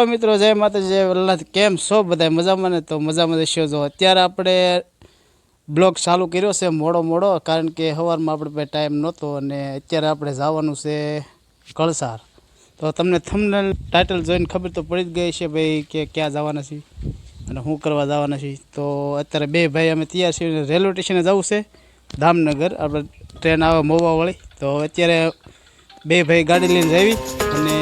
હાલો મિત્રો, જય માતાજી, જય વલ્લાથ. કેમ છો બધા? મજામાં ને? તો મજામાં જશો. જો અત્યારે આપણે બ્લોગ ચાલુ કર્યો છે મોડો, કારણ કે સવારમાં આપણે પાસે ટાઈમ નહોતો અને અત્યારે આપણે જવાનું છે કળસાર. તો તમને થંબનેલ ટાઇટલ જોઈને ખબર તો પડી જ ગઈ છે ભાઈ કે ક્યાં જવાના છીએ અને શું કરવા જવાના છીએ. તો અત્યારે બે ભાઈ અમે તૈયાર છીએ, રેલવે સ્ટેશને જવું છે ધામનગર. આપણે ટ્રેન આવે મોવાવાળી. તો અત્યારે બે ભાઈ ગાડી લઈને જવી અને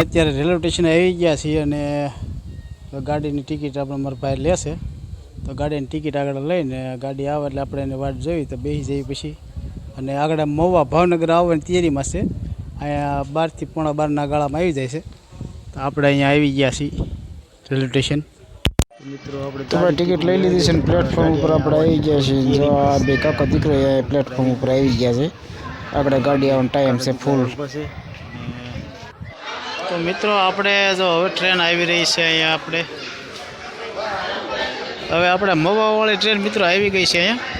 અત્યારે રેલવે સ્ટેશન આવી ગયા છીએ અને ગાડીની ટિકિટ આપણે મારા ભાઈ લેશે. તો ગાડીની ટિકિટ આગળ લઈને ગાડી આવે એટલે આપણે એને વાટ જોઈ તો બેસી જઈએ પછી. અને આગળ મહુવા ભાવનગર આવવાની તૈયારીમાં છે. અહીંયા 12 થી પોણા 12ના ગાળામાં આવી જાય છે. તો આપણે અહીંયા આવી ગયા છીએ રેલવે સ્ટેશન. મિત્રો આપણે ટિકિટ લઈ લીધી છે અને પ્લેટફોર્મ ઉપર આપણે આવી ગયા છીએ. જો આ બે કાકા દીકરો પ્લેટફોર્મ ઉપર આવી ગયા છે. આગળ ગાડી આવવાનો ટાઈમ છે ફૂલ. તો મિત્રો આપણે જો હવે ટ્રેન આવી રહી છે અહીંયા. આપણે મહુવાવાળી ટ્રેન મિત્રો આવી ગઈ છે અહીંયા.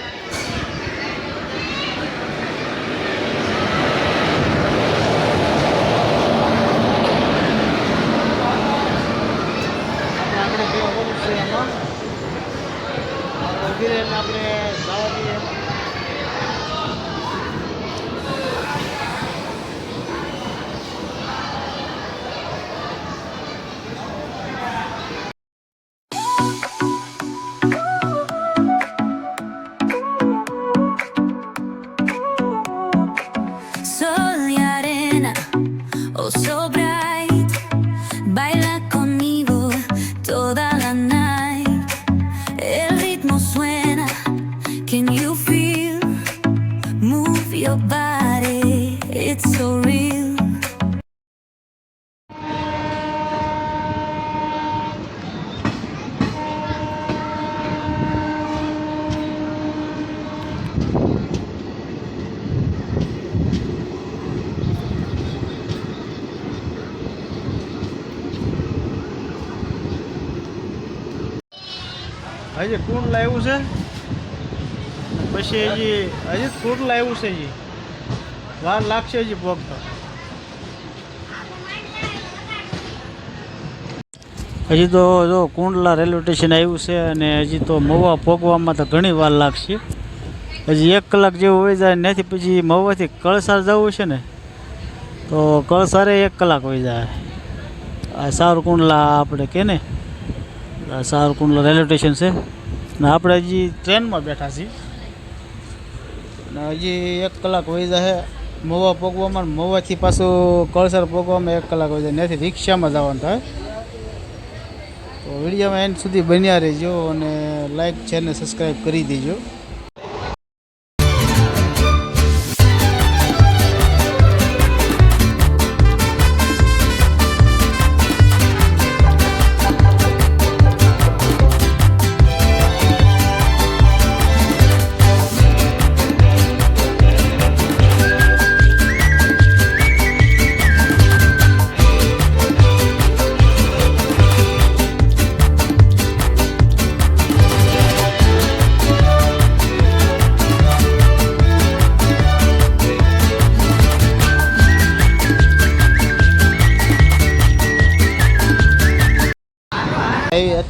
Oh, so bright, baila conmigo toda la night. El ritmo suena, can you feel? Move your body, it's so real. હજી કુંડલા આવ્યું છે, પછી હજી કુંડલા આવ્યું છે. વાર લાગશે હજી પહોંચતો. હજી તો જો કુંડલા રેલવે સ્ટેશન આવ્યું છે અને હજી તો મહુવા પહોંચવામાં તો ઘણી વાર લાગશે. હજી 1 કલાક જેવું હોય જાય. ત્યાંથી પછી મહુવાથી કળસાર જવું છે ને, તો કળસારે 1 કલાક હોય જાય. આ સાવરકુંડલા આપણે કે ને, સાવરકુંડલા રેલવે સ્ટેશન છે ને આપણે હજી ટ્રેનમાં બેઠા છીએ અને હજી 1 કલાક વહી જાય મહુવા પહોંચવામાં. મહુવાથી પાછું કળસાર પહોંચવામાં 1 કલાક વહી જાય. ત્યાંથી રિક્ષામાં જવાનું થાય. તો વિડીયોમાં એન્ડ સુધી બન્યા રહેજો અને લાઈક છે ને સબસ્ક્રાઈબ કરી દેજો.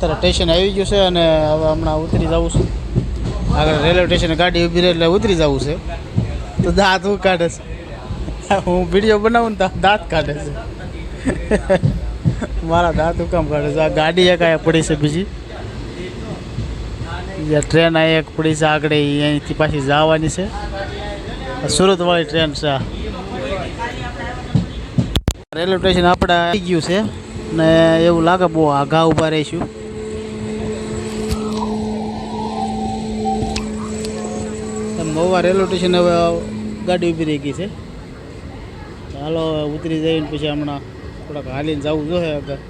અત્યારે સ્ટેશન આવી ગયું છે અને હવે હમણાં ઉતરી જવું છું. આગળ રેલવે સ્ટેશને ગાડી ઊભી રહે એટલે ઉતરી જવું છે. તો દાંત હું કાઢે છે, હું વિડીયો બનાવું ને તો દાંત કાઢે છે. મારા દાંત હું કામ કાઢે છે? આ ગાડી એક અહીંયા પડી છે બીજી, ટ્રેન અહીં એક પડી છે આગળ, અહીંથી પાછી જવાની છે. સુરતવાળી ટ્રેન છે આ. રેલવે સ્ટેશન આપણે આવી ગયું છે ને એવું લાગે બહુ આઘા ઊભા રહીશું. મહુવા રેલવે સ્ટેશન હવે ગાડી ઊભી રહી ગઈ છે. ચાલો ઉતરી જઈને પછી હમણાં થોડાક હાલીને જવું જોઈએ આગળ.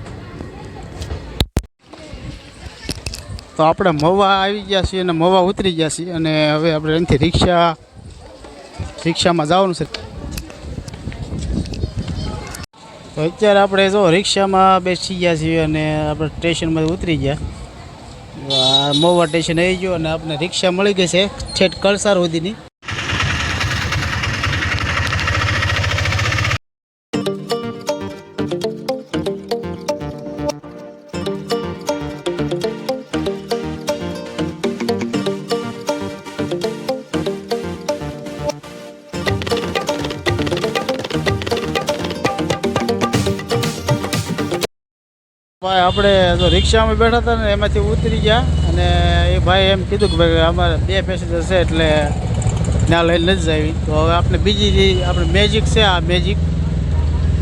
તો આપણે મહુવા આવી ગયા છીએ અને મહુવા ઉતરી ગયા છીએ અને હવે આપણે અહીંથી રિક્ષામાં જવાનું છે. તો અત્યારે આપણે જો રિક્ષામાં બેસી ગયા છીએ અને આપણે સ્ટેશનમાં ઉતરી ગયા. મહુવા સ્ટેશન આવી ગયો અને આપણે રિક્ષા મળી ગઈ છે છેક કળસાર સુધીની. ભાઈ આપણે જો રિક્ષામાં બેઠા હતા ને એમાંથી ઉતરી ગયા અને એ ભાઈ એમ કીધું કે ભાઈ અમારે 2 પેસેન્જર છે એટલે ત્યાં લઈને નથી જાવી. તો હવે આપણે બીજી આપણે મેજિક છે, આ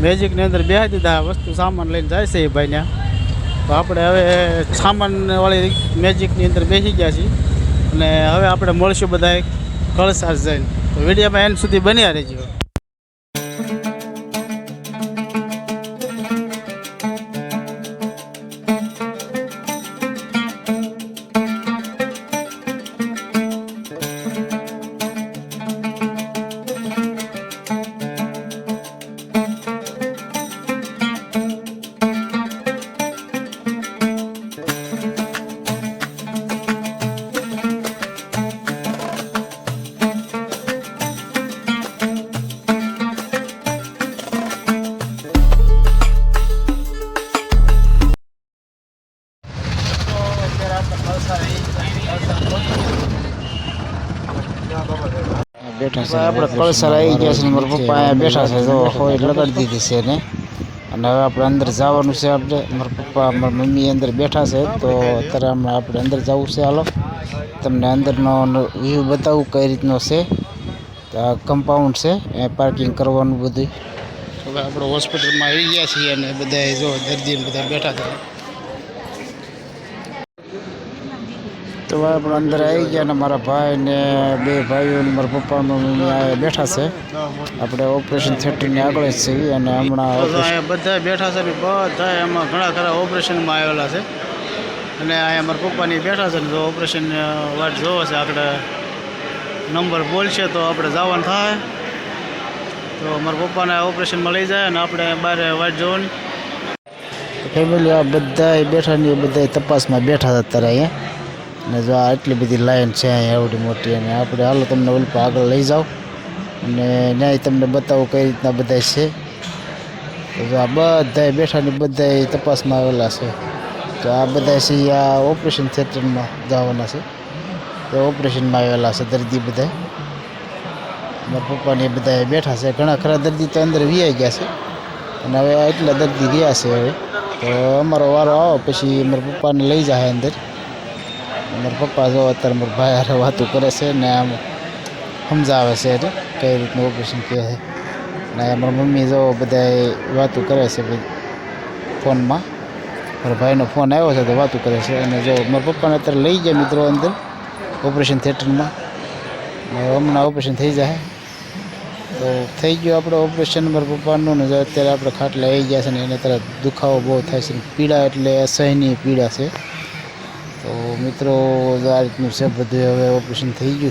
મેજિકની અંદર બેસી દીધા, વસ્તુ સામાન લઈને જાય છે એ ભાઈ ત્યાં. તો આપણે હવે સામાનવાળી મેજિકની અંદર બેસી ગયા છીએ અને હવે આપણે મળશું બધા કળસાર જઈને. તો વિડીયોમાં એન્ડ સુધી બન્યા રહેજો. આપણે કળસાર આવી ગયા છે. મારા પપ્પા અહીંયા બેઠા છે, તો હોય લગાડી દીધી છે ને. અને હવે આપણે અંદર જવાનું છે. આપણે મારા પપ્પા મારા મમ્મી અંદર બેઠા છે, તો અત્યારે હમણાં આપણે અંદર જવું છે. હાલો તમને અંદરનો વ્યૂ બતાવું કઈ રીતનો છે. આ કમ્પાઉન્ડ છે, એ પાર્કિંગ કરવાનું બધું. હવે આપણે હોસ્પિટલમાં આવી ગયા છીએ અને બધા જો દર્દીને બધા બેઠા હતા. તો આપણે અંદર આવી ગયા ને મારા ભાઈ ને 2 ભાઈઓ ને મારા પપ્પા મમ્મી આ બેઠા છે. આપણે ઓપરેશન થિયેટરની આગળ જ છીએ અને હમણાં બધા બેઠા છે. બધા એમાં ઘણા ખરા ઓપરેશનમાં આવેલા છે અને અહીંયા મારા પપ્પાની બેઠા છે ને જો ઓપરેશન વાટ જોવો છે. આપણે નંબર બોલશે તો આપણે જવાનું થાય. તો મારા પપ્પાને ઓપરેશનમાં લઈ જાય અને આપણે બહાર વાટ જોવાની. ફેમિલી આ બધા બેઠા ને બધા તપાસમાં બેઠા હતા અત્યારે અહીંયા. અને જો આ એટલી બધી લાઈન છે અહીંયા એવડી મોટી. અને આપણે હાલો તમને ઓલી આગળ લઈ જાઓ અને ન્યાય તમને બતાવો કઈ રીતના બધા છે. તો જો આ બધા બેઠા ને બધા તપાસમાં આવેલા છે. તો આ બધા છે આ ઓપરેશન થિયેટરમાં જવાના છે. તો ઓપરેશનમાં આવેલા છે દર્દી બધા. મારા પપ્પાને બધા બેઠા છે. ઘણા ખરા દર્દી તો અંદર વિયાઈ ગયા છે અને હવે એટલા દર્દી રહ્યા છે. હવે તો અમારો વારો આવો પછી મારા પપ્પાને લઈ જાય અંદર. મારા પપ્પા જો અત્યારે મારા ભાઈ હારે વાતું કરે છે ને આમ સમજાવે છે એટલે કઈ રીતનું ઓપરેશન કહે છે. ને મારા મમ્મી જો બધા વાતું કરે છે ફોનમાં. મારા ભાઈનો ફોન આવ્યો છે તો વાતું કરે છે. અને જો મારા પપ્પાને અત્યારે લઈ જાય મિત્રો અંદર ઓપરેશન થિયેટરમાં. ને હમણાં ઓપરેશન થઈ જાય. તો થઈ ગયું આપણે ઓપરેશન મારા પપ્પાનું ને અત્યારે આપણે ખાટલે આવી ગયા છે ને એને અત્યારે દુખાવો બહુ થાય છે. પીડા એટલે અસહ્યની પીડા છે. તો મિત્રો આ રીતનું છે બધું. હવે ઓપરેશન થઈ ગયું